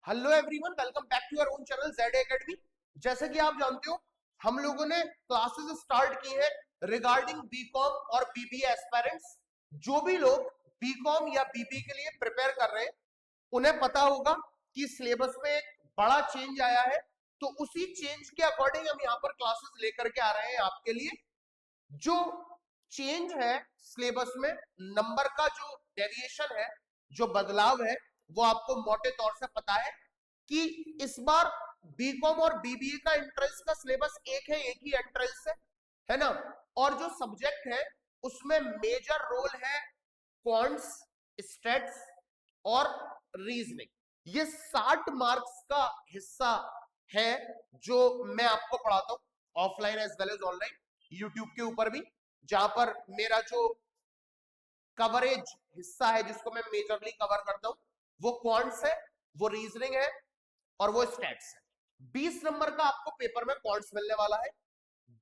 Hello everyone, welcome back to your own channel Z academy. जैसे कि आप जानते हो, हम लोगों ने क्लासेस स्टार्ट की हैं रिगार्डिंग बीकॉम और बीबीए एस्पायरेंट्स। जो भी लोग बीकॉम या बीबीए के लिए प्रिपेयर कर रहे हैं, उन्हें पता होगा कि सिलेबस में एक बड़ा चेंज आया है। तो उसी चेंज के अकॉर्डिंग हम यहाँ पर क्लासेस लेकर के आ रहे हैं आपके लिए। जो चेंज है सिलेबस में, नंबर का जो डेविएशन है, जो बदलाव है, वो आपको मोटे तौर से पता है कि इस बार बीकॉम और बीबीए का एंट्रेंस का सिलेबस एक है, एक ही एंट्रेंस है ना। और जो सब्जेक्ट है उसमें मेजर रोल है क्वांट्स, स्टैट्स और रीजनिंग। ये 60 मार्क्स का हिस्सा है जो मैं आपको पढ़ाता हूं offline as well as online, YouTube के ऊपर भी, जहां पर मेरा जो कवरेज हिस्सा है जिसको मैं मेजरली कवर करता हूं, वो क्वांट्स है, वो रीजनिंग है और वो स्टैट्स है। 20 नंबर का आपको पेपर में क्वांट्स मिलने वाला है,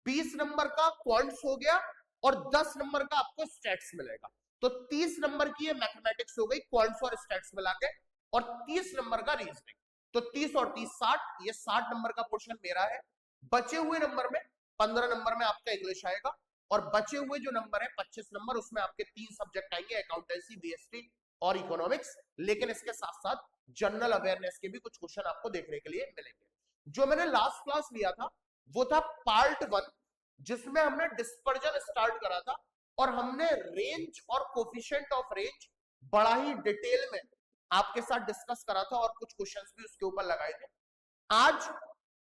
20 नंबर का क्वांट्स हो गया और 10 नंबर का आपको स्टैट्स मिलेगा। तो 30 नंबर की ये मैथमेटिक्स हो गई, क्वांट्स और स्टैट्स मिला के, और 30 नंबर का रीजनिंग। तो 30 और 30 60, ये 60 नंबर का पोर्शन मेरा है। बचे हुए नंबर में 15 नंबर में आपका इंग्लिश आएगा, और बचे हुए जो नंबर है 25 नंबर, उसमें आपके 3 सब्जेक्ट आएंगे, अकाउंटेंसी, बीएसटी और इकोनॉमिक्स। लेकिन इसके साथ साथ जनरल अवेयरनेस के भी कुछ क्वेश्चन आपको देखने के लिए मिलेंगे। जो मैंने लास्ट क्लास लिया था वो था पार्ट 1, जिसमें हमने डिस्पर्जन स्टार्ट करा था और हमने रेंज और कोफिशिएंट ऑफ रेंज बड़ा ही डिटेल में आपके साथ डिस्कस करा था और कुछ क्वेश्चंस भी उसके ऊपर लगाए थे। आज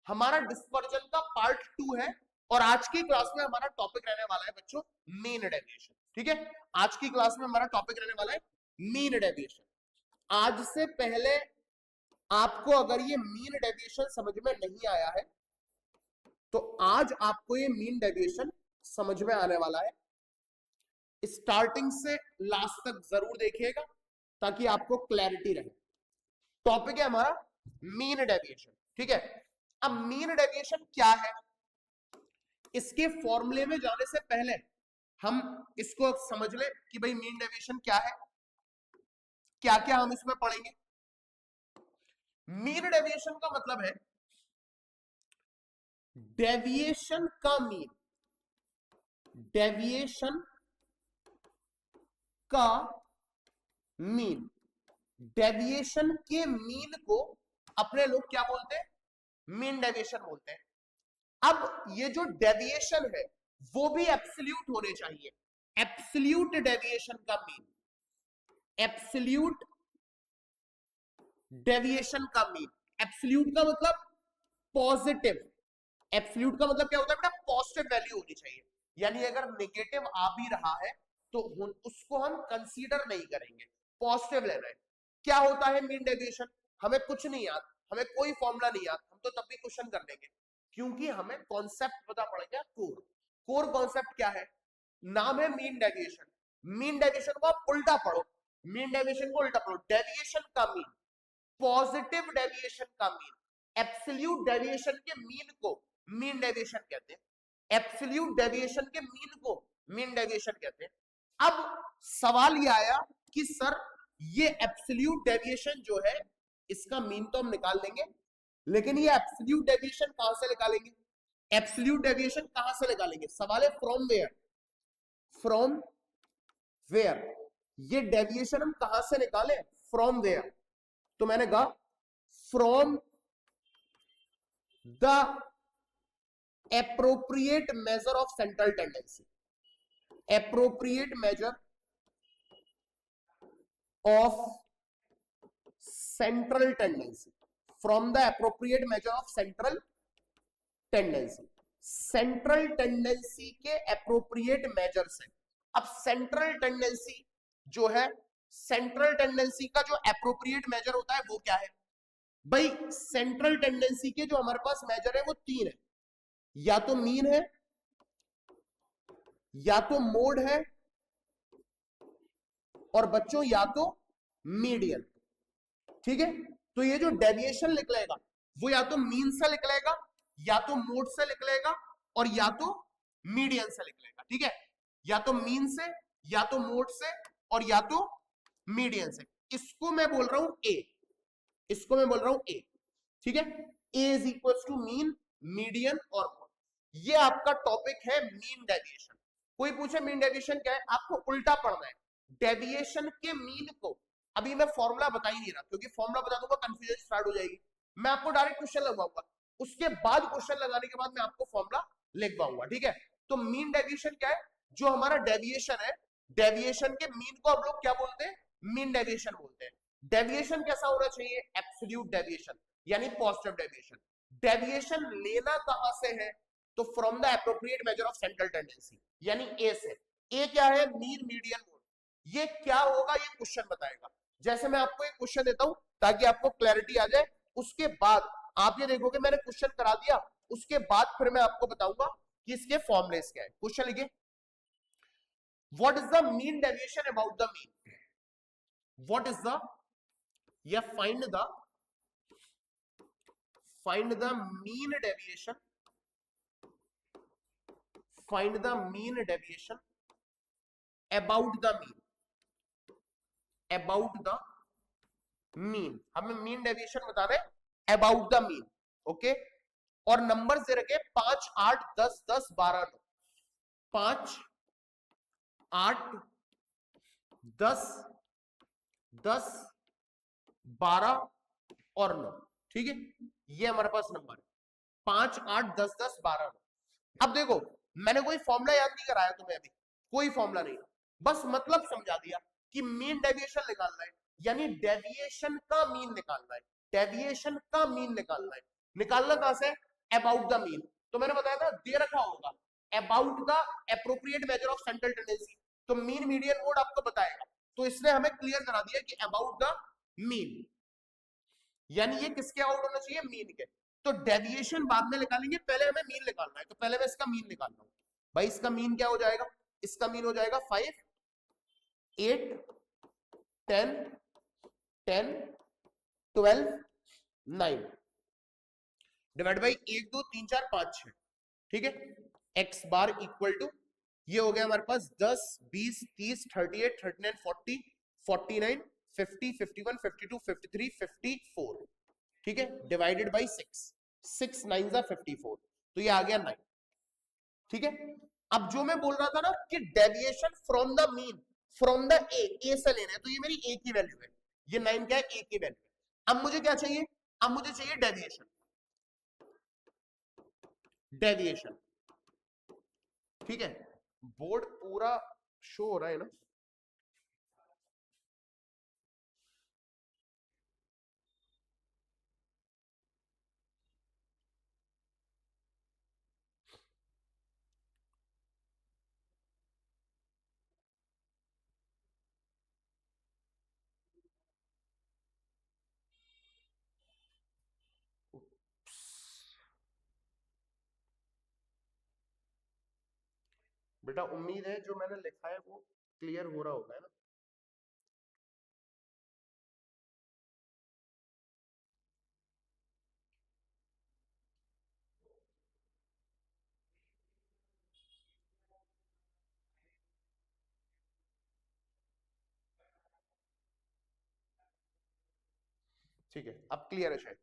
हमारा डिस्पर्जन का पार्ट 2 है और आज की क्लास में हमारा टॉपिक रहने वाला है बच्चों मीन डेविएशन। ठीक है, आज की क्लास में हमारा टॉपिक रहने वाला है मीन डेविएशन। आज से पहले आपको अगर ये मीन डेविएशन समझ में नहीं आया है तो आज आपको ये मीन डेविएशन समझ में आने वाला है। स्टार्टिंग से लास्ट तक जरूर देखिएगा ताकि आपको क्लैरिटी रहे। टॉपिक है हमारा मीन डेविएशन। ठीक है, अब मीन डेविएशन क्या है, इसके फॉर्मूले में जाने से पहले हम इसको समझ ले कि भाई मीन डेविएशन क्या है, क्या क्या हम इसमें पढ़ेंगे। मीन डेविएशन का मतलब है डेविएशन का मीन, डेविएशन का मीन। डेविएशन के मीन को अपने लोग क्या बोलते हैं, मीन डेविएशन बोलते हैं। अब ये जो डेविएशन है वो भी एब्सोल्यूट होने चाहिए। एब्सोल्यूट डेविएशन का मीन, एब्सोल्यूट डेविएशन का मीन। एब्सोल्यूट का मतलब पॉजिटिव, एब्सोल्यूट का मतलब क्या होता है बेटा, पॉजिटिव वैल्यू होनी चाहिए। यानी अगर नेगेटिव आ भी रहा है तो उसको हम कंसीडर नहीं करेंगे, पॉजिटिव लेना है। क्या होता है मीन डेविएशन, हमें कुछ नहीं याद, हमें कोई फॉर्मूला नहीं याद, हम तो तब भी क्वेश्चन कर लेंगे क्योंकि हमें कॉन्सेप्ट पता पड़ गया। कोर, कोर कॉन्सेप्ट क्या है, नाम है मीन डेविएशन। मीन डेविएशन को आप उल्टा पढ़ो, मीन डेविएशन को उल्टा पढ़ो, डेविएशन का मीन, पॉजिटिव डेविएशन का मीन। एब्सोल्यूट डेविएशन के मीन को मीन डेविएशन कहते हैं, एब्सोल्यूट डेविएशन के मीन को मीन डेविएशन कहते हैं। अब सवाल ये आया कि सर ये एब्सोल्यूट डेविएशन जो है इसका मीन तो हम निकाल लेंगे, लेकिन ये एब्सोल्यूट डेविएशन कहां से निकालेंगे, एब्सोल्यूट डेविएशन कहां से निकालेंगे। सवाल है फ्रॉम वेयर, फ्रॉम वेयर, ये डेविएशन हम कहां से निकालें, फ्रॉम वेयर। तो मैंने कहा from the appropriate measure of central tendency, appropriate measure of central tendency, from the appropriate measure of central tendency. Central tendency के एप्रोप्रिएट मेजर से। अब सेंट्रल टेंडेंसी जो है, सेंट्रल टेंडेंसी का जो एप्रोप्रिएट मेजर होता है वो क्या है भाई, सेंट्रल टेंडेंसी के जो हमारे पास मेजर है वो 3 है, या तो मीन है, या तो मोड है, और बच्चों या तो मीडियन। ठीक है, तो ये जो डेविएशन निकलेगा वो या तो मीन से निकलेगा, या तो मोड से निकलेगा, और या तो मीडियन से निकलेगा। ठीक है, या तो मीन से, या तो मोड से, और या तो मीडियन से। इसको मैं बोल रहा हूं ए, इसको मैं बोल रहा हूं ए, ठीक है। A is equal to mean, median और मोड। ये आपका टॉपिक है मीन डेविएशन। कोई पूछे मीन डेविएशन क्या है, आपको उल्टा पढ़ना है। डेविएशन के मीन को अभी मैं फॉर्मूला बता ही नहीं रहा, क्योंकि फॉर्मूला बता दूंगा कंफ्यूजन स्टार्ट हो जाएगी। मैं आपको डायरेक्ट क्वेश्चन लगवाऊंगा, उसके बाद क्वेश्चन लगाने के बाद मैं आपको फॉर्मूला लिखवाऊंगा, ठीक है। तो मीन डेविएशन क्या है, जो हमारा डेविएशन है, डेविएशन के मीन को हम लोग क्या बोलते हैं, मीन डेविएशन बोलते हैं। डेविएशन कैसा होना चाहिए, एब्सोल्यूट डेविएशन, यानी पॉजिटिव डेविएशन। डेविएशन लेना कहां से है, तो from the appropriate measure of central tendency, यानी ए से। ए क्या है, मीन, मीडियन, मोड। ये क्या होगा, ये क्वेश्चन बताएगा। जैसे मैं आपको एक क्वेश्चन देता हूं ताकि आपको क्लैरिटी आ जाए, उसके बाद आप ये देखोगे मैंने क्वेश्चन करा दिया, उसके बाद फिर मैं आपको बताऊंगा कि इसके फॉर्मुलेस क्या है। क्वेश्चन लिखिए, what is the mean deviation about the mean, what is the, या find the mean deviation, find the mean deviation about the mean, हमें मीन डेविएशन बताना है अबाउट द मीन, ओके। और नंबर दे रखे 5, 8, 10, 10, 12, 9, 5, 8, 10, 10, 12 और 9, ठीक है। ये हमारे पास नंबर है 5, 8, 10, 10, 12, 9। अब देखो, मैंने कोई फॉर्मूला याद नहीं कराया तुम्हें अभी, कोई फॉर्मूला नहीं, बस मतलब समझा दिया कि मीन डेविएशन निकालना है, यानी डेविएशन का मीन निकालना है, डेविएशन का मीन निकालना है। निकालना कहां से, अबाउट द मीन। तो मैंने बताया था दे रखा होगा about the appropriate measure of central tendency, तो मीन, मीडियन, मोड आपको बताएगा। तो इसने हमें क्लियर करा दिया कि अबाउट द मीन, यानी ये किसके अबाउट होना चाहिए, मीन के। तो डेविएशन बाद में निकालेंगे, पहले हमें मीन निकालना है, तो पहले मैं इसका मीन निकाल रहा हूं। भाई इसका मीन क्या हो जाएगा, इसका मीन हो जाएगा 5, 8, 10, 10, 12, 9 डिवाइड बाई 1, 2, 3, 4, 5, 6, ठीक है। एक्स बार इक्वल टू, ये हो गया हमारे पास 10, 20, 30, 38, 39, 40, 49, 50, 51, 52, 53, 54, ठीक है, डिवाइडेड बाई 6, 6 9 जा 54, तो ये आ गया 9, ठीक है। अब जो मैं बोल रहा था ना कि deviation from the mean, from the ए से लेना है, तो ये मेरी ए की वैल्यू है, ये 9 क्या है, ए की वैल्यू है। अब मुझे क्या चाहिए, अब मुझे चाहिए डेविएशन, डेविएशन, ठीक है। बोर्ड पूरा शो हो रहा है ना, बेटा उम्मीद है जो मैंने लिखा है वो क्लियर हो रहा होगा, है ना। ठीक है, अब क्लियर है शायद,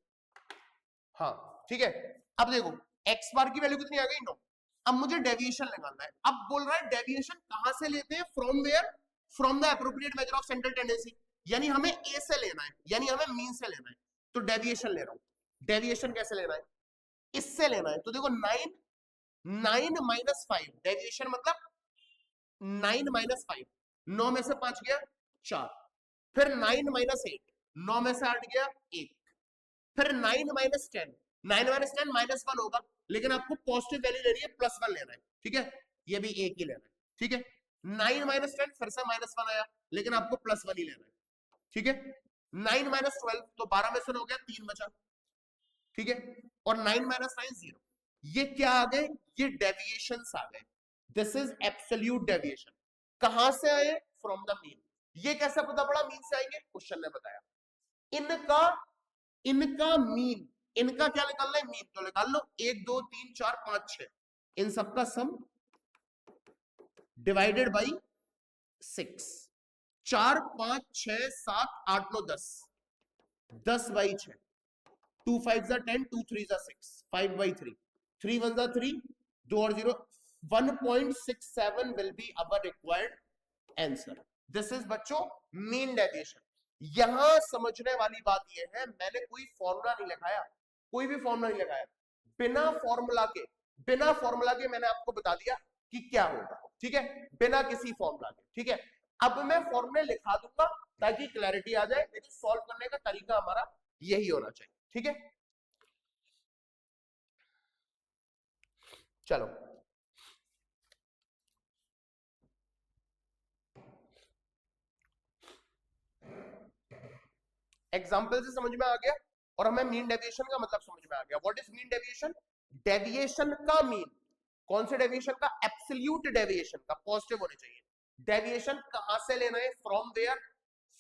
हाँ ठीक है। अब देखो एक्स बार की वैल्यू कितनी आ गई, 9। अब मुझे डेविएशन लगाना है, अब बोल रहा है डेविएशन कहां से लेते हैं, from where, from the appropriate measure of central tendency, यानी हमें ए से लेना है, यानी हमें मीन से लेना है। तो डेविएशन ले रहा हूं, डेविएशन कैसे लेना है, इससे लेना है। तो देखो 9, 9 माइनस 5, डेविएशन मतलब 9 माइनस 5, 9 में से 5 गया 4, फिर 9 माइनस 8, 9 में से 8 गया 1, फिर 9 माइनस 10, 9 माइनस 10 -1 होगा, लेकिन आपको पॉजिटिव वैल्यू लेनी है, +1 लेना है, ठीक है। ये भी एक ही लेना है, ठीक है। 9 माइनस 10 फिर से -1 आया, लेकिन आपको +1 ही लेना है, ठीक है। 9 माइनस 12 तो 12 में से हो गया 3 बचा, ठीक है। और 9 माइनस 9 0, ये क्या आ गए, ये डेविएशंस आ गए। This is absolute deviation. कहां से आए, फ्रॉम द मीन। ये कैसे पता पड़ा मीन से आएंगे, क्वेश्चन ने बताया। इनका इनका मीन, इनका क्या निकालना है, मीन, तो निकाल लो 1 2 3 4 5 6, इन सबका सम डिवाइडेड बाई 6, 4 5 6 7 8 9 10, 10/6, 2 5 10, 2 3 6, 5/3, 3 1 3, 2 और 0, 1.67 will be our required answer. This is बच्चों मीन डेविएशन। यहां समझने वाली बात यह है, मैंने कोई फॉर्मूला नहीं लगाया, कोई भी फॉर्मूला नहीं लगाया, बिना फॉर्मूला के मैंने आपको बता दिया कि क्या होगा, ठीक है, बिना किसी फॉर्मूला के, ठीक है। अब मैं फॉर्मूले लिखा दूंगा ताकि क्लैरिटी आ जाए, लेकिन सॉल्व करने का तरीका हमारा यही होना चाहिए, ठीक है। चलो एग्जाम्पल से समझ में आ गया और हमें मीन डेविएशन का मतलब समझ में आ गया। What is mean deviation? Deviation का मीन, कौन से डेविएशन का? एब्सोल्यूट डेविएशन का, पॉजिटिव होने चाहिए। डेविएशन कहां से लेना है? From where?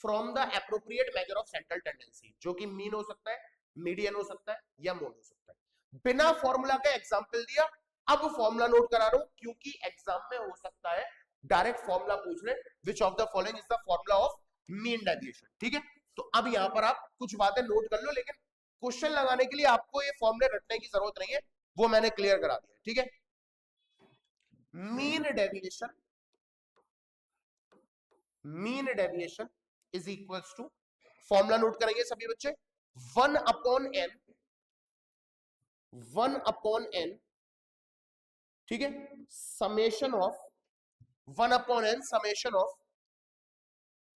From the appropriate measure of central tendency, जो कि मीन हो सकता है, मीडियन हो सकता है या मोड हो सकता है। बिना फॉर्मूला का एग्जाम्पल दिया, अब फॉर्मूला नोट करा रहा हूं क्योंकि एग्जाम में हो सकता है डायरेक्ट फॉर्मूला पूछ ले, which of the following is the formula of mean deviation, ठीक है। तो अब यहां पर आप कुछ बातें नोट कर लो, लेकिन क्वेश्चन लगाने के लिए आपको ये फॉर्मूले रटने की जरूरत नहीं है, वो मैंने क्लियर करा दिया, ठीक है। Mean deviation is equals to, formula note करेंगे सभी बच्चे, 1/n, ठीक है, summation of 1/n summation of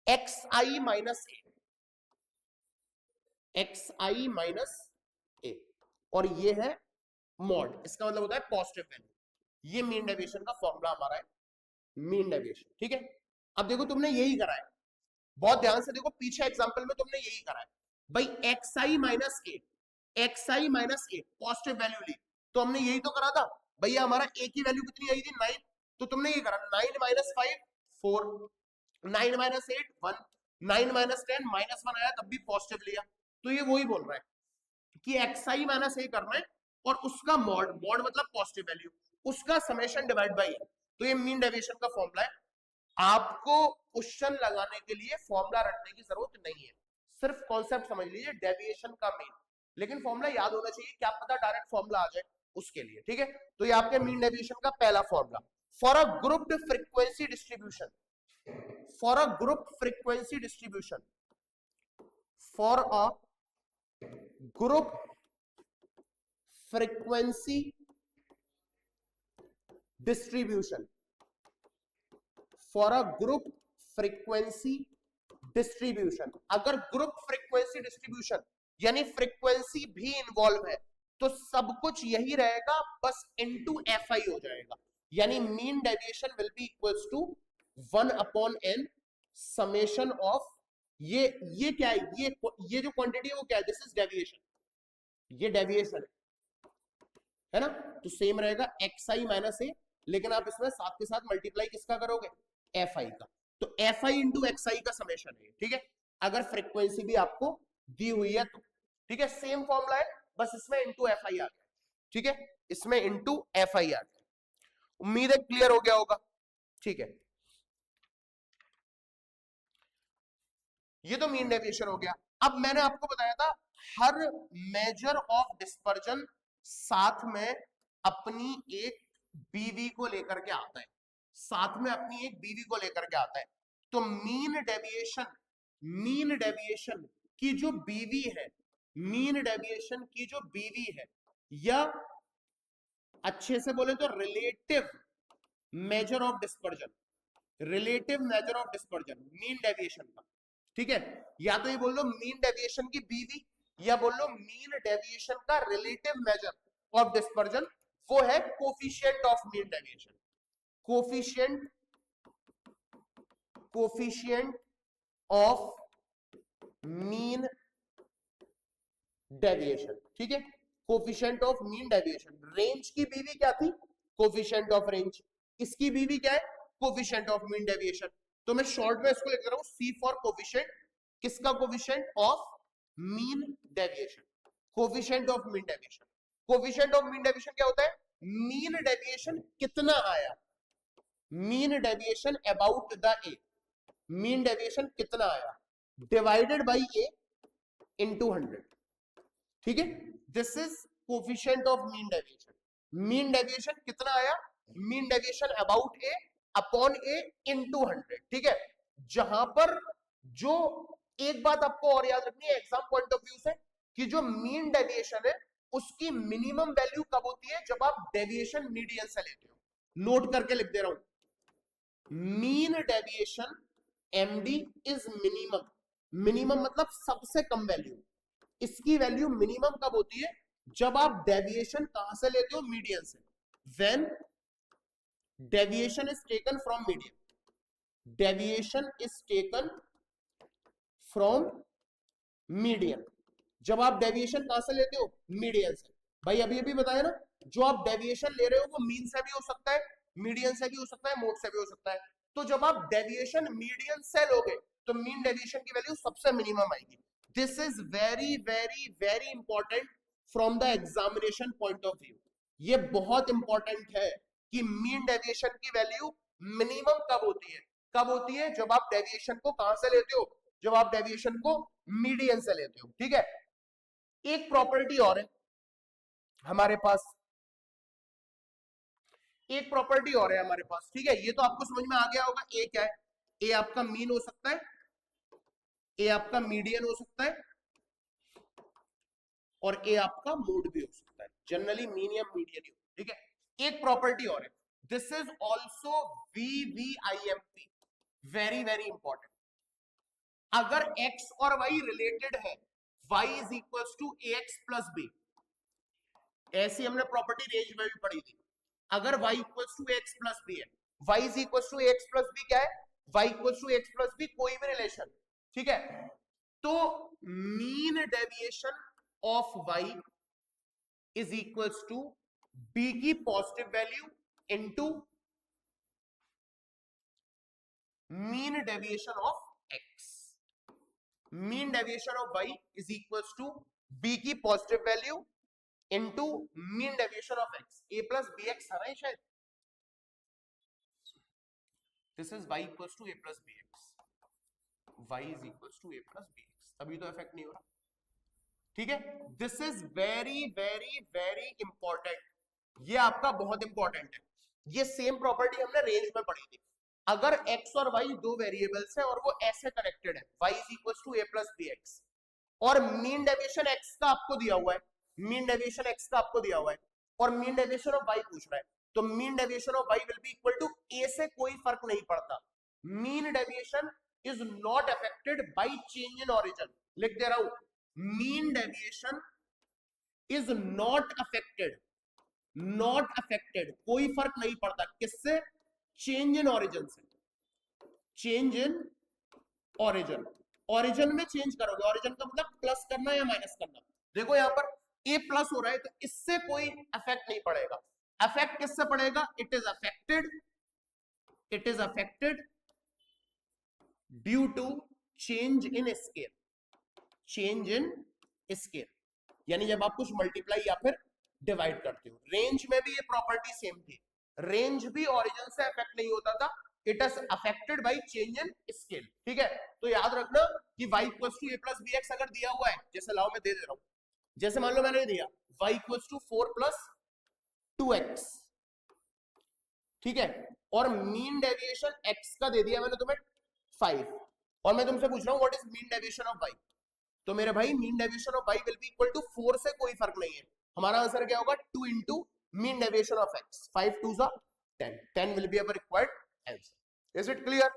xi minus a, और ये है मॉड, इसका मतलब होता है पॉजिटिव वैल्यू। ये मीन डेविएशन का फॉर्मूला हमारा है, मीन डेविएशन, ठीक है। अब देखो तुमने यही करा है, बहुत ध्यान से देखो, पीछे एग्जांपल में तुमने यही करा है भाई, xi माइनस ए पॉजिटिव वैल्यू ली, तो हमने यही तो करा था भैया। हमारा ए की वैल्यू कितनी आई थी? 9, तो तुमने ये करा 9 माइनस 5 4, 9 माइनस 8 1, 9 माइनस 10 -1 आया तब भी पॉजिटिव लिया। तो ये वही बोल रहा है कि xi माइनस ए करना है और उसका मॉड मतलब पॉजिटिव वैल्यू, उसका समेशन डिवाइड बाय ए। तो ये मीन डेविएशन का फॉर्मूला है। आपको क्वेश्चन लगाने के लिए फॉर्मूला रटने की जरूरत नहीं है, सिर्फ कॉन्सेप्ट समझ लीजिए डेविएशन का मीन, लेकिन फॉर्मूला याद होना चाहिए, क्या पता डायरेक्ट फॉर्मूला आ जाए उसके लिए, ठीक है। तो ये आपके मीन डेविएशन का पहला formula. For a grouped frequency distribution, for a group frequency distribution, for a group frequency distribution, for a group frequency distribution. अगर ग्रुप फ्रीक्वेंसी डिस्ट्रीब्यूशन यानी फ्रीक्वेंसी भी इन्वॉल्व है तो सब कुछ यही रहेगा, बस इनटू एफ आई हो जाएगा, यानी mean deviation will be equals to 1/n summation of ये क्या है? ये जो क्वांटिटी है वो क्या है? दिस इज डेविएशन, ये डेविएशन है ना। तो सेम रहेगा xi माइनस ए, लेकिन आप इसमें साथ के साथ मल्टीप्लाई किसका करोगे? fi का। तो fi इंटू एक्स का समेशन है, ठीक है, अगर फ्रीक्वेंसी भी आपको दी हुई है तो, ठीक है। सेम फॉर्मूला है, बस इसमें इंटू fi आ गया, ठीक है, इसमें इंटू fi आ गया। उम्मीद है क्लियर हो गया होगा, ठीक है। ये तो मीन डेविएशन हो गया। अब मैंने आपको बताया था हर मेजर ऑफ डिस्पर्जन साथ में अपनी एक बीवी को लेकर के आता है, साथ में अपनी एक बीवी को लेकर के आता है। तो मीन डेविएशन की जो बीवी है, मीन डेविएशन की जो बीवी है, या अच्छे से बोले तो relative measure of dispersion, relative measure of dispersion mean deviation का, ठीक है। या तो ये बोल लो मीन डेविएशन की बीवी, या बोल लो मीन डेविएशन का रिलेटिव मेजर ऑफ डिस्पर्जन, वो है coefficient of mean deviation, coefficient of mean deviation, ठीक है, coefficient of mean deviation. Range की बीवी क्या थी? Coefficient of range. इसकी बीवी क्या है? Coefficient of mean deviation. तो मैं शॉर्ट में इसको लिख रहा हूं सी फॉर कोफिशिएंट, किसका? Coefficient of mean deviation, coefficient of mean deviation. Coefficient of mean deviation क्या होता है? मीन डेविएशन कितना आया, mean deviation about the A, mean deviation कितना आया डिवाइडेड बाय ए, into 100, ठीक है। This is coefficient of mean deviation. Mean deviation कितना आया? Mean deviation about A upon a into 100, ठीक है। जहां पर जो एक बात आपको और याद रखनी है एग्जाम पॉइंट ऑफ व्यू से, कि जो मीन डेविएशन है उसकी मिनिमम वैल्यू कब होती है? जब आप डेविएशन मीडियन से लेते हो। नोट करके लिख दे रहा हूं, mean deviation MD is minimum. Minimum मतलब सबसे कम वैल्यू। इसकी वैल्यू मिनिमम कब होती है? जब आप डेविएशन कहां से लेते हो? मीडियन से। When deviation is taken from median, deviation is taken from median. जब आप डेविएशन कहां से लेते हो? मीडियन से। भाई अभी अभी बताया ना, जो आप डेविएशन ले रहे हो वो मीन से भी हो सकता है, मीडियन से भी हो सकता है, मोड से भी हो सकता है। तो जब आप डेविएशन मीडियन से लोगे तो मीन डेविएशन की वैल्यू सबसे मिनिमम आएगी। This is very very very important from the examination point of view. ये बहुत इंपॉर्टेंट है कि मीन डेविएशन की वैल्यू मिनिमम कब होती है? कब होती है? जब आप डेविएशन को कहां से लेते हो? जब आप डेविएशन को मीडियन से लेते हो, ठीक है। एक प्रॉपर्टी और है हमारे पास, एक प्रॉपर्टी और है हमारे पास, ठीक है। ये तो आपको समझ में आ गया होगा। ए क्या है? ए आपका मीन हो सकता है, ए आपका मीडियन हो सकता है, और ए आपका मोड भी हो सकता है। जनरली मीन या मीडियन ही हो, ठीक है। एक प्रॉपर्टी और है, this is also VVIMP, very very important. अगर x और y रिलेटेड है, y is equal to ax plus b, ऐसी हमने प्रॉपर्टी रेंज में भी पढ़ी थी। अगर y equal to x plus b है, y is equal to x plus b क्या है? y equal to x plus b कोई भी रिलेशन, ठीक है। तो mean deviation of y is equal to b की positive value into mean deviation of x। Mean deviation of y is equal to b की positive value into mean deviation of x। a plus b x है ना शायद। This is y equal to a plus b x, y is equal to a plus b x, तभी तो effect नहीं हो रहा, ठीक है। This is very very very important, ये आपका बहुत इंपॉर्टेंट है। ये सेम प्रॉपर्टी हमने रेंज में पढ़ी थी। अगर x और y दो वेरिएबल्स हैं और वो ऐसे कनेक्टेड है, y is equal to a plus b x, और मीन डेविएशन x का आपको दिया हुआ है, मीन डेविएशन x का आपको दिया हुआ है, और मीन डेविएशन ऑफ y पूछ रहा है, तो mean deviation of y will be equal to a से कोई फर्क नहीं पड़ता। Mean deviation is not affected by change in origin. लिख दे रहा हूं, mean deviation is not affected, not affected, कोई फर्क नहीं पड़ता किससे? चेंज इन ओरिजिन से। चेंज इन ओरिजिन, ओरिजिन में चेंज करोगे, ओरिजिन का मतलब प्लस करना या माइनस करना। देखो यहां पर a प्लस हो रहा है तो इससे कोई इफेक्ट नहीं पड़ेगा। इफेक्ट किससे पड़ेगा? It is affected, it is affected due to change in scale, change in scale, यानी जब आप कुछ मल्टीप्लाई या फिर डिवाइड करते हो। रेंज में भी ये प्रॉपर्टी सेम थी, रेंज भी ओरिजिन से अफेक्ट नहीं होता था, it is affected by change in scale, ठीक है। तो याद रखना कि y equals to a plus b x अगर दिया हुआ है, जैसे लाओ मैं दे रहा हूं, जैसे मान लो मैंने दिया y equals to 4 plus 2x, ठीक है, और मीन डेविएशन x का दे दिया मैंने तुम्हें 5, और मैं तुमसे पूछ रहा हूं what is mean deviation of y, तो मेरे भाई mean deviation of y will be equal to 4 से कोई फर्क नहीं है। हमारा आंसर क्या होगा? 2 into mean deviation of x, 5 2 10, 10 will be our required answer. Is it clear?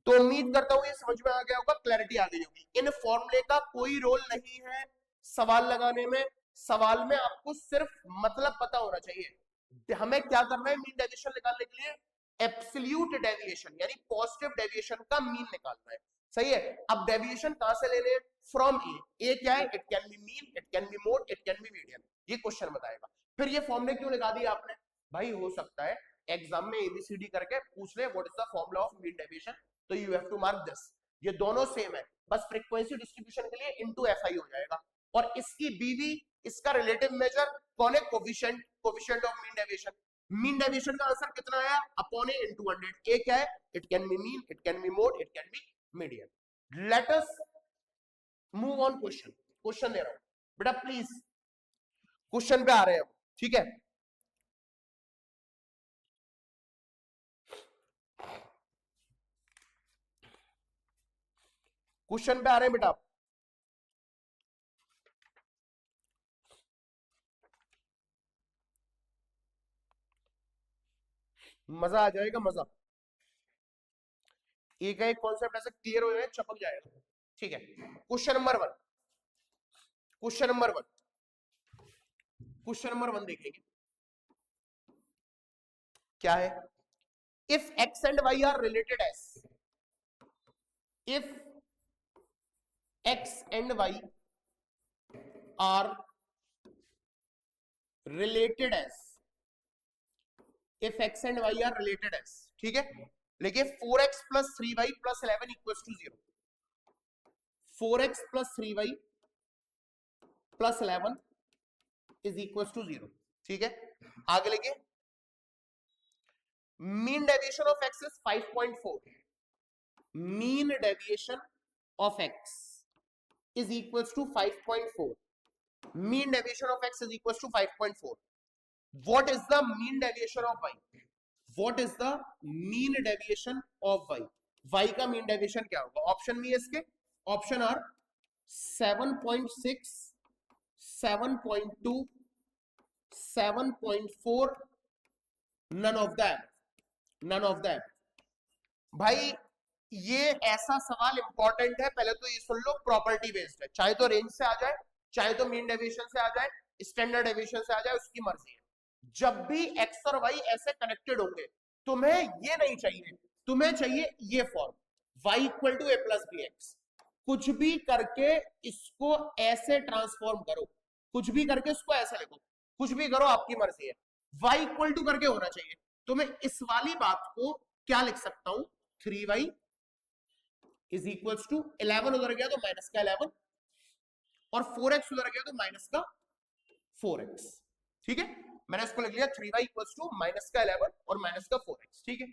तो उम्मीद करता हूं ये समझ में आ गया होगा, क्लैरिटी आ गई होगी। इन फॉर्मूले का कोई रोल नहीं है सवाल लगाने में, सवाल में आपको सिर्फ मतलब पता होना चाहिए। हमें क्या करना है मीन डेविएशन निकालने के लिए? एब्सोल्यूट डेविएशन यानी पॉजिटिव डेविएशन का मीन निकालना है, सही है। अब डेविएशन कहां से लेने हैं? फ्रॉम ए क्या है? It can be mean, it can be mode, it can be median, ये क्वेश्चन बताएगा। फिर ये फॉर्मूले क्यों लगा दिया आपने? भाई हो सकता है एग्जाम में एबीसीडी करके पूछ ले what is the formula of mean deviation, तो you have to mark this. ये दोनों सेम है, बस फ्रीक्वेंसी डिस्ट्रीब्यूशन के लिए इनटू एफआई हो जाएगा, और इसकी बीवी, इसका रिलेटिव मेजर कौन है? Coefficient, coefficient of mean deviation. Mean deviation का आंसर कितना आया? Upon a into 100। ए क्या है? It can be mean, it can be mode, it can be median. Let us move on question, question दे रहा हूं बेटा, प्लीज क्वेश्चन पे आ रहे हैं हम, ठीक है। क्वेश्चन पे आ रहे हैं बेटा, मजा आ जाएगा, मजा। एक एक कॉन्सेप्ट ऐसे क्लियर हो जाए, चपक जाएगा, ठीक है। Question number one, question number one, question number one देखेंगे क्या है। If x and y are related as, if x and y are related as, if x and y are related as, ठीक है। लेकिन 4x plus 3y plus 11 equal to 0, 4x plus 3y plus 11 is equal to 0, ठीक है। आगे लेके, mean deviation of x is 5.4, mean deviation of x is equal to 5.4, mean deviation of x is equal to 5.4। What is the mean deviation of y, what is the mean deviation of y, y का mean deviation क्या होगा। Option में इसके option are 7.6, 7.2, 7.4, none of that, none of that। भाई ये ऐसा सवाल important है, पहले तो ये सुन लो, प्रॉपर्टी बेस्ड है, चाहे तो रेंज से आ जाए, चाहे तो मीन डेविएशन से आ जाए, स्टैंडर्ड डेविएशन से आ जाए, उसकी मर्जी है। जब भी एक्स और वाई ऐसे कनेक्टेड होंगे, तुम्हें ये नहीं चाहिए, तुम्हें चाहिए ये form, y equal to a plus b x. कुछ भी करके इसको ऐसे ट्रांसफॉर्म करो, कुछ भी करके इसको ऐसे लिखो, कुछ भी करो, आपकी मर्जी है। y इक्वल टू करके होना चाहिए। तो मैं इस वाली बात को क्या लिख सकता हूं, 3y इज इक्वल टू 11 उधर गया तो माइनस का 11, और 4x उधर गया तो माइनस का 4x, ठीक है। मैंने इसको लिख लिया 3y इक्वल्स टू माइनस का 11 और माइनस का 4x, ठीक है।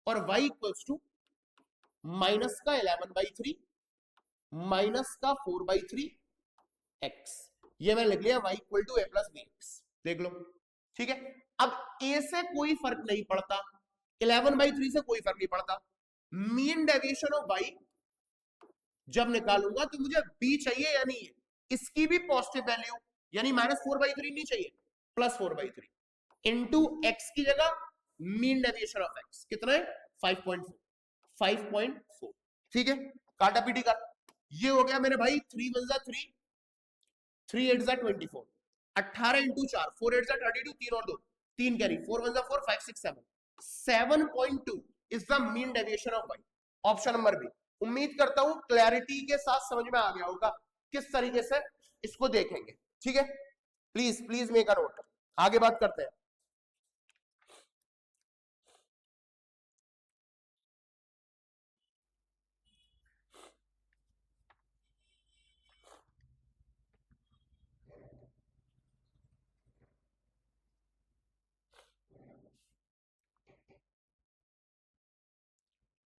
और y इक्वल्स टू माइनस का 11/3 माइनस का 4/3 x, ये मैंने लिख लिया y equal to a plus b x, देख लो, ठीक है। अब a से कोई फर्क नहीं पड़ता, 11/3 से कोई फर्क नहीं पड़ता। मीन डेविएशन ऑफ y जब निकालूंगा तो मुझे b चाहिए या नहीं है, इसकी भी पॉजिटिव वैल्यू, यानी -4/3 नहीं चाहिए, +4/3 इंटू एक्स की जगह मीन डेविएशन ऑफ एक्स कितना है 5.4, 5.4, ठीक है। काटा पीटी का, ये हो गया मेरे भाई 3 1 जा 3, 3 8 जा 24, 18 इंटू 4, 4 8 जा 32, 3 और 2 3 कैरी, 4 1 जा 4, 5 6 7, 7.2 is the mean deviation of y, option number b. उम्मीद करता हूं क्लैरिटी के साथ समझ में आ गया होगा किस तरीके से इसको देखेंगे, ठीक है। Please please make a note, आगे बात करते हैं।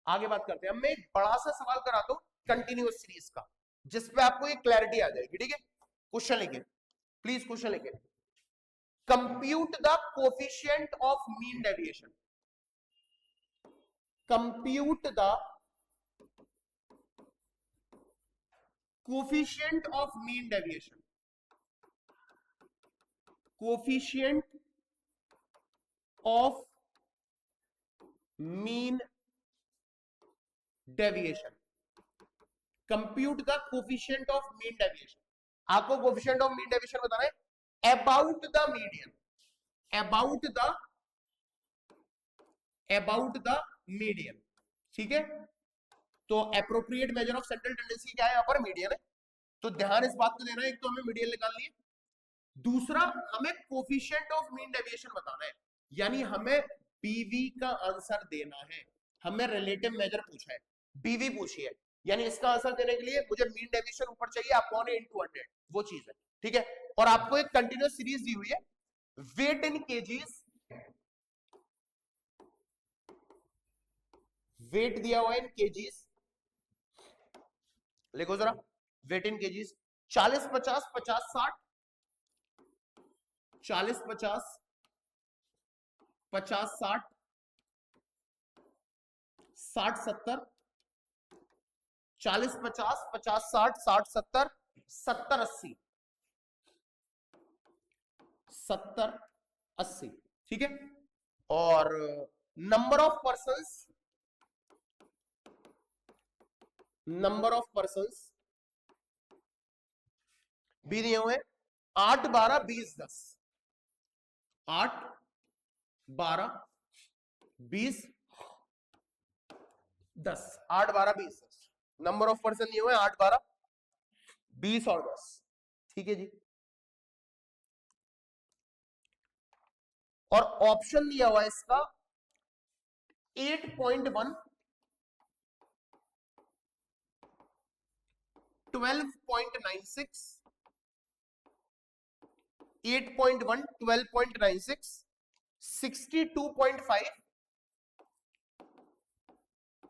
आगे बात करते हैं। मैं एक बड़ा सा सवाल कराता हूं कंटिन्यूअस सीरीज का, जिसपे आपको एक क्लैरिटी आ जाएगी, ठीक है। क्वेश्चन लिखिए, प्लीज क्वेश्चन लिखिए। Compute the coefficient of mean deviation, compute the coefficient of mean deviation, coefficient of mean deviation, compute the coefficient of mean deviation. आपको कोफिशिएंट ऑफ मीन डेविएशन बताना है about the median, about the median, ठीक है। तो appropriate measure of central tendency क्या है, यहाँ पर मीडियन है, तो ध्यान इस बात को देना है, एक तो हमें मीडियन निकालनी है, दूसरा हमें कोफिशिएंट ऑफ मीन डेविएशन बताना है, यानी हमें बीवी का आंसर देना है। हमें रिलेटिव मेजर पूछा है, बीवी पूछी है, यानी इसका आंसर देने के लिए मुझे मीन डेविएशन ऊपर चाहिए, आप कौन है इनटू 100, वो चीज है, ठीक है। और आपको एक कंटिन्यूअस सीरीज दी हुई है, वेट इन केजीज, वेट दिया हुआ है इन केजीज, लिखो जरा, वेट इन केजीज। 40 50 50 60, 40 50 50 60, 60 70, 40 50 50 60 60 70, 70 80, 70 80, ठीक है। और नंबर ऑफ पर्संस भी दिए हुए 8 12 20 10, 8 12 20 10, 8 12 20 10 नंबर ऑफ पर्सन दिए हुए 8 12 20 और 10, ठीक है जी। और ऑप्शन दिया हुआ है इसका 8.1 12.96, 8.1 12.96, 62.5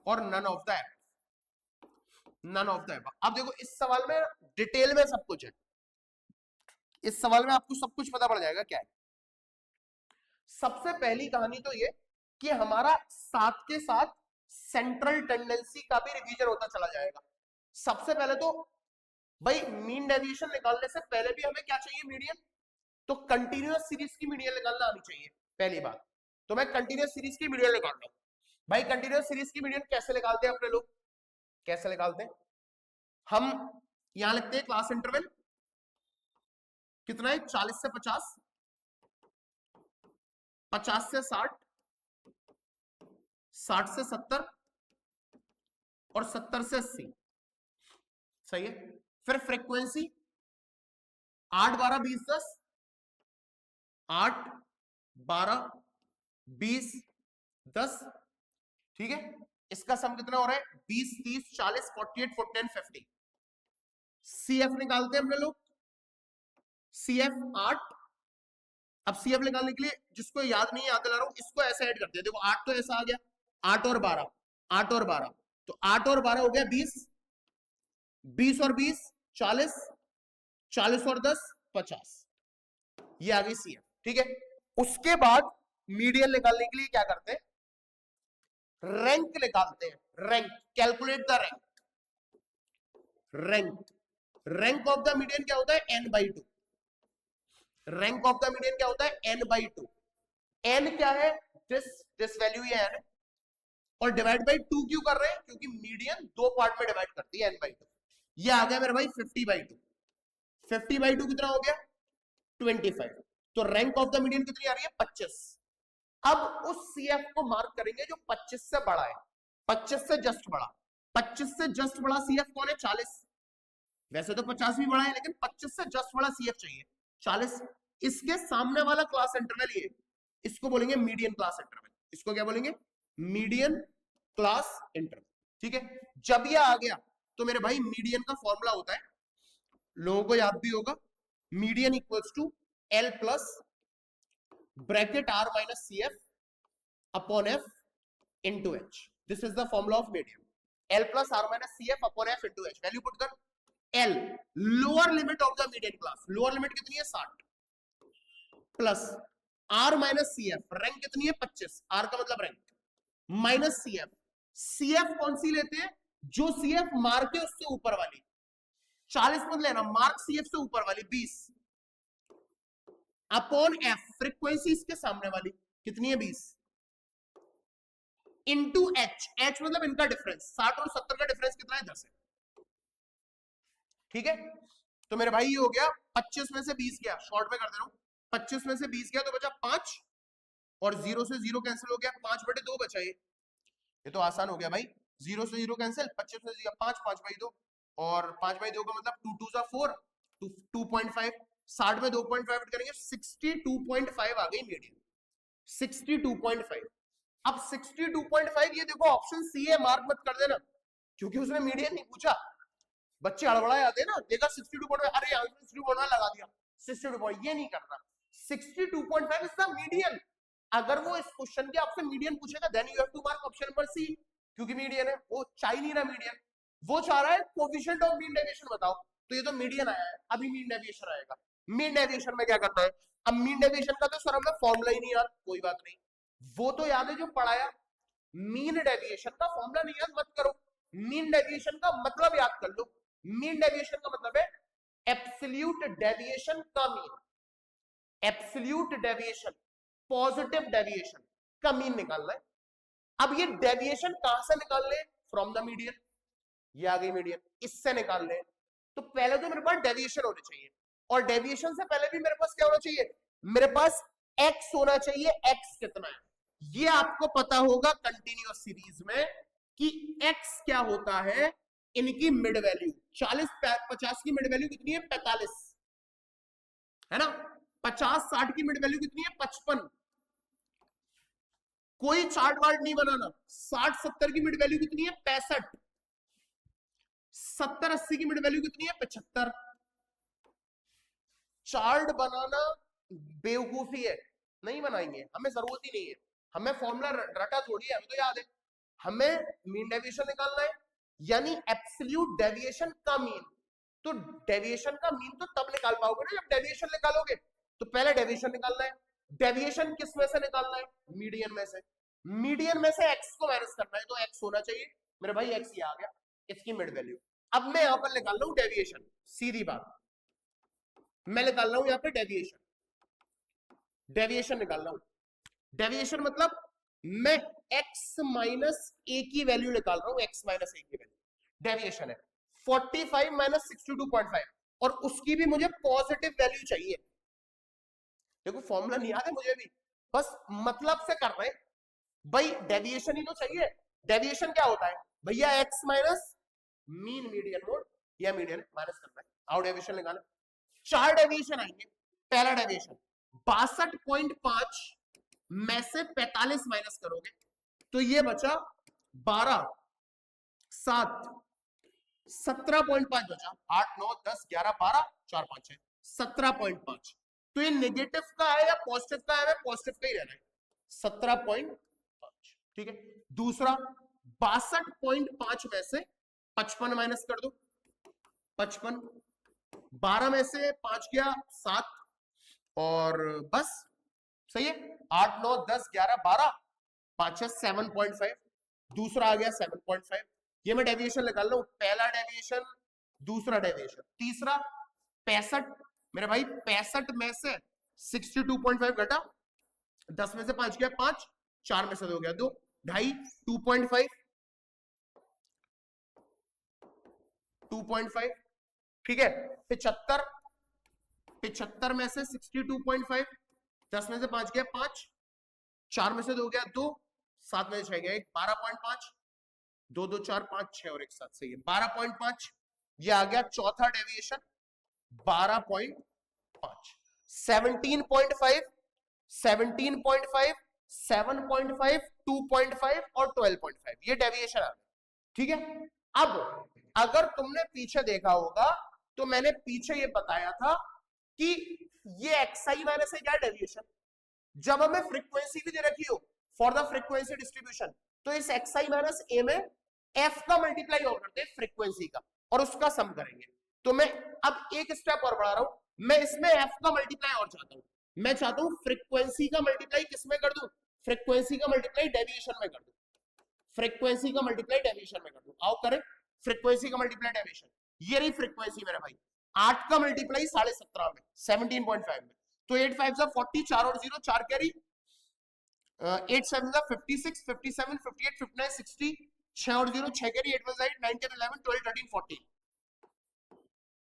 और नन ऑफ द अब देखो इस सवाल में डिटेल में सब कुछ है, इस सवाल में आपको सब कुछ पता पड़ जाएगा क्या है। सबसे पहली कहानी तो ये कि हमारा साथ के साथ सेंट्रल टेंडेंसी का भी रिवीजन होता चला जाएगा। सबसे पहले तो भाई मीन डेविएशन निकालने से पहले भी हमें क्या चाहिए, मीडियन। तो कंटिन्यूअस सीरीज की मीडियन निकालना आनी चाहिए पहली बात। तो मैं कंटिन्यूअस सीरीज की मीडियन निकाल रहा हूं। भाई कंटिन्यूअस सीरीज की मीडियन कैसे निकालते हैं अपने लोग, कैसे निकालते हैं, हम यहां लिखते हैं क्लास इंटरवल कितना है, 40 से 50, 50 से 60, 60 से 70 और 70 से 80, सही है। फिर फ्रीक्वेंसी 8 12 20 10, 8 12 20 10, ठीक है। इसका सम कितना हो रहा है, 20 30 40 48 49 50। सीएफ निकालते हैं अपने लोग, सीएफ 8। अब सीएफ निकालने के लिए जिसको याद नहीं याद दिला रहा हूं, इसको ऐसे ऐड करते हैं। देखो 8 तो ऐसा आ गया, 8 और 12, 8 और 12, तो 8 और 12 हो गया 20, 20 और 20 40, 40 और 10 50, ये आ गई सीएफ, ठीक है। उसके बाद मीडियन निकालने के लिए क्या करते हैं, रैंक निकालते हैं, rank, calculate the rank of the median क्या होता है, n/2। Rank of the median क्या होता है, n/2। n क्या है, दिस वैल्यू ये n है, और डिवाइड बाई 2 क्यों कर रहे हैं, क्योंकि मीडियन दो पार्ट में डिवाइड करती है n/2। ये आ गया मेरे भाई 50/2। 50/2 कितना हो गया, 25। तो रैंक ऑफ द मीडियन कितनी आ रही है, 25। अब उस सीएफ को मार्क करेंगे जो 25 से बड़ा है, 25 से जस्ट बड़ा। 25 से जस्ट बड़ा सीएफ कौन है, 40। वैसे तो 50 भी बड़ा है, लेकिन 25 से जस्ट बड़ा सीएफ चाहिए 40। इसके सामने वाला क्लास इंटरवल ये, इसको बोलेंगे मीडियन क्लास इंटरवल। इसको क्या बोलेंगे, मीडियन क्लास इंटरवल, ठीक है। जब ये आ गया तो मेरे भाई मीडियन का फॉर्मूला होता है, लोगों को याद भी होगा, median equals to L plus bracket R minus C F upon F into H. This is the formula of median, L plus R minus C F upon F into H. Value put कर, L lower limit of the median class, lower limit कितनी है 60, plus R minus C F, rank कितनी है 25, R का मतलब rank, minus C F. C F कौन सी लेते हैं, जो सी एफ मार्क है उससे ऊपर वाली, 40 मत लेना, मार्क सी एफ से ऊपर वाली 20, अपॉन एफ फ्रीक्वेंसी इसके सामने वाली कितनी है 20, इंटू एच, एच मतलब इनका डिफरेंस, 60 और 70 का डिफरेंस कितना है 10 है, ठीक है। तो मेरे भाई ये हो गया 25 में से 20 गया, शॉर्ट में कर दे रहा हूं, 25 में से 20 गया तो बचा 5, और 0 से 0 कैंसिल हो गया, 5/2 बचा। ये तो आसान हो गया भाई, 0 से 0 कैंसिल, 25 में 5, 5/2, और 5/2 का मतलब 2 2 जा 4, 2.5, 60 में 2.5 करेंगे 62.5 आ गई मीडियन, 62.5। अब 62.5, ये देखो ऑप्शन सी है, मार्क मत कर देना, क्योंकि उसने मीडियन नहीं पूछा। बच्चे हड़बड़ाए आते हैं ना, देखा 62.5, अरे यहाँ 62.5 लगा दिया, 62, ये नहीं करना। 62.5 इज द मीडियन। अगर वो इस क्वेश्चन के आपसे मीडियन पूछेगा, then you have to mark option number c, क्योंकि मीडियन है, वो चाह नहीं रहा मीडियन। वो चाह रहा है कोफिशिएंट ऑफ मीन डेविएशन बताओ, तो ये तो मीडियन आया है, अभी मीन डेविएशन आएगा। मीन डेविएशन में क्या करना है? अब मीन डेविएशन का तो सर हमें फॉर्मूला ही नहीं याद, कोई बात नहीं, वो तो याद है जो पढ़ाया। मीन डेविएशन का फॉर्मूला नहीं याद मत करो, मीन डेविएशन का मतलब याद कर लो। मीन डेविएशन का मतलब है एब्सोल्यूट डेविएशन का mean, absolute deviation, positive deviation का मीन निकालना है। अब ये डेविएशन कहां से निकाल ले? फ्रॉम द मीडियन, ये आ गई मीडियन, इससे निकाल ले। तो पहले तो मेरे पास डेविएशन होनी चाहिए, और डेविएशन से पहले भी मेरे पास क्या होना चाहिए? मेरे पास एक्स होना चाहिए। एक्स कितना है ये आपको पता होगा कंटिन्यूअस सीरीज में कि एक्स क्या होता है, इनकी मिड वैल्यू 40 50 की मिड वैल्यू कितनी है? 45 है ना। 50 60 की मिड वैल्यू कितनी है? 55। कोई चार्ट वार्ट नहीं बनाना। 60 70 की मिड वैल्यू कितनी है? 65। 70 80 की मिड वैल्यू कितनी है? 75। चार्ट बनाना बेवकूफी है, नहीं बनाएंगे, हमें जरूरत ही नहीं है, हमें फॉर्मूला रटा थोड़ी है, हमें तो याद है। हमें मीन डेविएशन निकालना है, यानी एब्सोल्यूट डेविएशन का मीन। तो डेविएशन का मीन तो तब निकाल पाओगे ना जब डेविएशन निकालोगे। तो पहले डेविएशन निकालना है। डेविएशन किस में से निकालना है? मीडियन में से। मीडियन में से एक्स को माइनस करना है, तो एक्स होना चाहिए मेरे भाई, एक्स ये आ गया, इसकी मिड वैल्यू। अब मैं यहां पर निकाल रहा हूं डेविएशन, सीधी बात, मैं निकाल रहा हूं यहां पे डेविएशन, डेविएशन निकाल रहा हूं। डेविएशन मतलब मैं x माइनस ए की वैल्यू निकाल रहा हूं, x माइनस ए की वैल्यू डेविएशन है 45 माइनस 62.5, और उसकी भी मुझे पॉजिटिव वैल्यू चाहिए। देखो फॉर्मूला नहीं याद है मुझे भी, बस मतलब से कर रहे हैं भाई, डेविएशन ही तो चाहिए। डेविएशन क्या होता है भैया? x minus mean median mode या मीडियन माइनस करना है, आओ डेविएशन निकालें। 4 डेविएशन आएंगे। पहला डेविएशन 62.5 में से 45 माइनस करोगे तो ये बचा 12 7 17.5 बचा, 8 9 10 11 12 4 5 6 17.5। तो ये नेगेटिव का है या पॉजिटिव का है? पॉजिटिव का ही रहना है, 17.5। ठीक है। दूसरा 62.5 में से 55 माइनस कर दो, 55, 12 में से 5 गया 7, और बस सही है, 8 9 10 11 12 5 6 7.5। दूसरा आ गया 7.5। ये मैं डेविएशन निकाल रहा हूं, पहला डेविएशन, दूसरा डेविएशन, तीसरा 65 मेरे भाई, 65 में से 62.5 घटा, 10 में से 5 गया 5, 4 में से 2 गया 2, 2.5 2.5 2.5। ठीक है। 75 में से 62.5, 10 में से 5 गया 5, 4 में से 2 गया 2, 7 में से 6 गया 1, 12.5, 2 2 4 5 6 और 1 7, सही है 12.5। ये आ गया चौथा डेविएशन 12.5। 17.5 17.5 7.5 2.5 और 12.5, ये डेविएशन आ गया। ठीक है। अब अगर तुमने पीछे देखा होगा तो मैंने पीछे ये बताया था कि ये एक्सआई माइनस है क्या डेविएशन। जब हमें फ्रीक्वेंसी भी दे रखी हो फॉर द फ्रीक्वेंसी डिस्ट्रीब्यूशन, तो इस एक्सआई माइनस ए में एफ का मल्टीप्लाई और करते हैं फ्रीक्वेंसी का, और उसका सम करेंगे। तो मैं अब एक स्टेप और बढ़ा रहा हूं, मैं इसमें एफ का मल्टीप्लाई और चाहता हूं। मैं चाहता हूं फ्रीक्वेंसी का मल्टीप्लाई किसमें कर दूं? फ्रीक्वेंसी का मल्टीप्लाई डेविएशन में कर दूं, फ्रीक्वेंसी का मल्टीप्लाई डेविएशन में कर दूं। आओ करें फ्रीक्वेंसी का मल्टीप्लाई डेविएशन। ये रही फ्रीक्वेंसी मेरा भाई, 8 का मल्टीप्लाई 17.5 में 17.5 में, तो 8 5 40, 4 और 0 4 कैरी, 8 7 56 57 58 59 60, 6 और 0 6 कैरी, 8 8 9 10 11 12 13 14,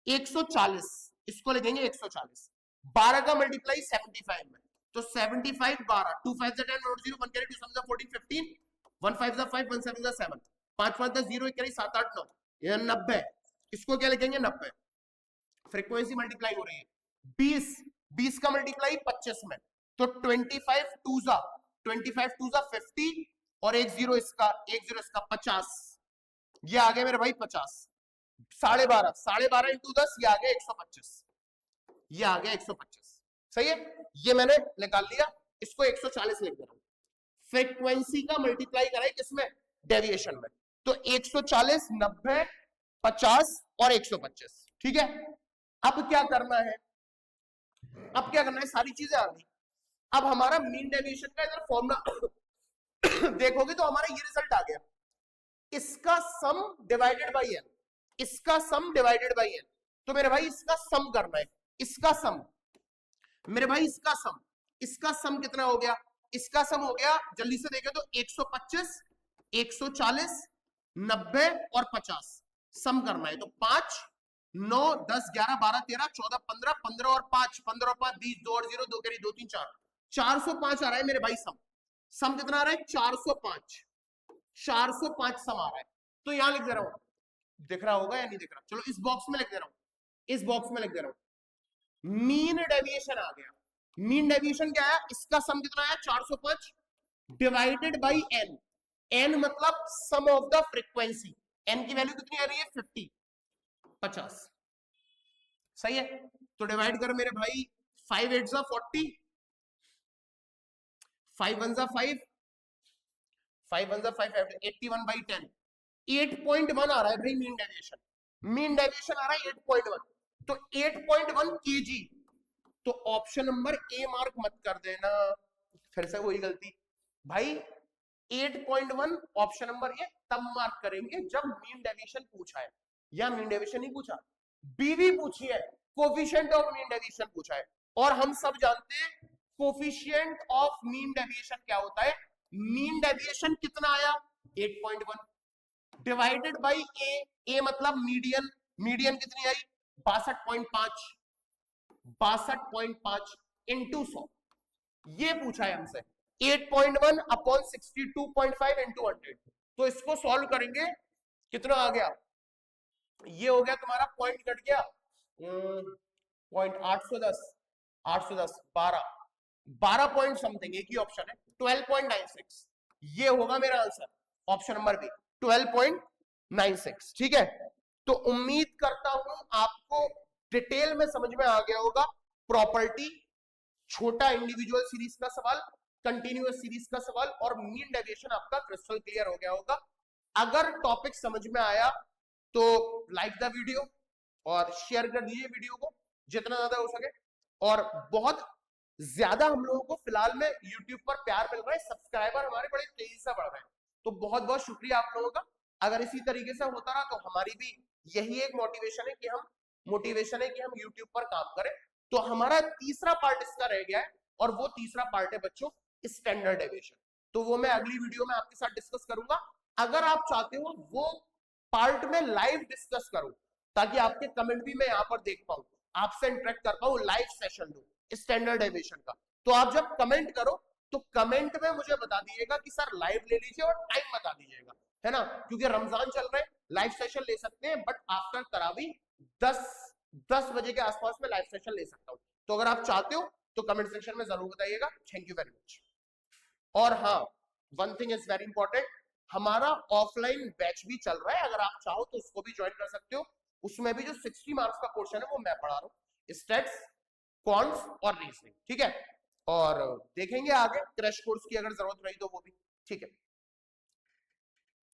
140, इसको लिखेंगे 140। 12 का मल्टीप्लाई 75 में, तो 75 12, 2 5 10 और 0 1 कैरी, 2 7 14 15, 1 5 5 1 7 7, 5 5 10 0 1 कैरी 7 8 9, ये 90, इसको क्या लिखेंगे 90। फ्रीक्वेंसी मल्टीप्लाई हो रही है 20 का मल्टीप्लाई 25 में, तो 25 2 जा 50 और 1 0 इसका 50, ये आ गया मेरे भाई 50। 12.5 इंटू 10, ये आ गया 125, ये आ गया 125। सही है, ये मैंने निकाल लिया, इसको 140 लिख दे रहा हूं। फ्रीक्वेंसी का मल्टीप्लाई कराए किसमें? डेविएशन में, तो 140 90 50 और 125। ठीक है, अब क्या करना है, अब क्या करना है, सारी चीजें आ गई। अब हमारा मीन डेविएशन का इधर फॉर्मूला देखोगे तो हमारा ये रिजल्ट आ गया, इसका सम डिवाइडेड बाई एन, इसका सम डिवाइडेड बाई एन। तो मेरे भाई इसका सम करना है, इसका सम, मेरे भाई इसका सम कितना हो गया, इसका सम हो गया, जल्दी से देखें तो 125, 140, 90 और 50 सम करना है। तो 5, 9, 10, 11, 12, 13, 14, 15, 15 और 5, 15 और 5, 20, 2 और 0, 2 करी 2, 3, 4, 405 आ रहा है मेरे भाई सम। सम कितना आ रहा है, 405, 405 सम आ रहा है। तो यहां लिख दे रहा हूं, दिख रहा होगा या नहीं दिख रहा, चलो इस बॉक्स में लिख दे रहा हूं, इस बॉक्स में लिख दे रहा हूं, मीन डेविएशन आ गया। मीन डेविएशन क्या है, इसका सम कितना है 405 डिवाइडेड बाई एन, एन मतलब सम ऑफ द फ्रीक्वेंसी, एन की वैल्यू कितनी आ रही है 50, 50 सही है। तो डिवाइड कर मेरे भाई, 5 8 जा 40, 5 1 जा 5, 5 1 जा 5, 81 बाई 10, 8.1 आ रहा है भाई मीन डेविएशन, मीन डेविएशन आ रहा है 8.1। तो 8.1 केजी, तो ऑप्शन नंबर ए मार्क मत कर देना, फिर से वही गलती भाई। 8.1 ऑप्शन नंबर ए तब मार्क करेंगे जब मीन डेविएशन पूछा है, या मीन डेविएशन नहीं पूछा, बीवी पूछी है, कोफिशिएंट ऑफ मीन डेविएशन पूछा है। और हम सब जानते हैं कोफिशिएंट ऑफ मीन डेविएशन क्या होता है, मीन डेविएशन कितना आया 8.1 डिवाइडेड बाई ए, ए मतलब मीडियन, मीडियन कितनी आई 62.5, 62.5 इंटू 100, ये पूछा है हमसे 8.1 अपॉन 62.5 इंटू 100। तो इसको सॉल्व करेंगे, कितना आ गया, ये हो गया तुम्हारा पॉइंट कट गया, पॉइंट 810, 810 12, 12 पॉइंट समथिंग, एक ही ऑप्शन है 12.96, ये होगा मेरा आंसर, ऑप्शन नंबर बी 12.96। ठीक है, तो उम्मीद करता हूं आपको डिटेल में समझ में आ गया होगा। प्रॉपर्टी, छोटा इंडिविजुअल सीरीज का सवाल, कंटिन्यूअस सीरीज का सवाल और मीन डेविएशन आपका क्रिस्टल क्लियर हो गया होगा। अगर टॉपिक समझ में आया तो लाइक द वीडियो और शेयर कर दीजिए वीडियो को जितना ज्यादा हो सके। और बहुत ज्यादा हम लोगों को फिलहाल में यूट्यूब पर प्यार मिल रहा है, सब्सक्राइबर हमारे बड़े तेजी से बढ़ रहे हैं, तो बहुत बहुत शुक्रिया आप लोगों का। अगर इसी तरीके से होता रहा तो हमारी भी यही एक मोटिवेशन है कि हम यूट्यूब पर काम करें। तो हमारा तीसरा पार्ट इसका रह गया है, और वो तीसरा पार्ट है बच्चों स्टैंडर्ड डेविएशन, तो वो मैं अगली वीडियो में आपके साथ डिस्कस करूंगा। अगर आप चाहते हो वो पार्ट में लाइव डिस्कस करूं, ताकि आपके कमेंट भी मैं यहाँ पर देख पाऊं, आपसे इंटरेक्ट कर पाऊं, लाइव सेशन दूं स्टैंडर्ड डेविएशन का, तो आप जब कमेंट करो तो कमेंट में मुझे बता दीजिएगा कि सर लाइव ले लीजिए और टाइम बता दीजिएगा, है ना, क्योंकि रमजान चल रहे हैं, लाइव सेशन ले सकते हैं, बट आफ्टर तरावी 10 बजे के आसपास में लाइव सेशन ले सकता हूं। तो अगर आप चाहते हो तो कमेंट सेक्शन में जरूर बताइएगा। Thank you very much. और हाँ, one thing is very important, हमारा ऑफलाइन बैच भी चल रहा है, अगर आप चाहो तो उसको भी ज्वाइन कर सकते हो। उसमें भी जो 60 मार्क्स का पोर्शन है वो मैं पढ़ा रहा हूँ, स्टैट्स, क्वांट्स और रीजनिंग। ठीक है, और देखेंगे आगे क्रैश कोर्स की अगर जरूरत रही तो वो भी। ठीक है।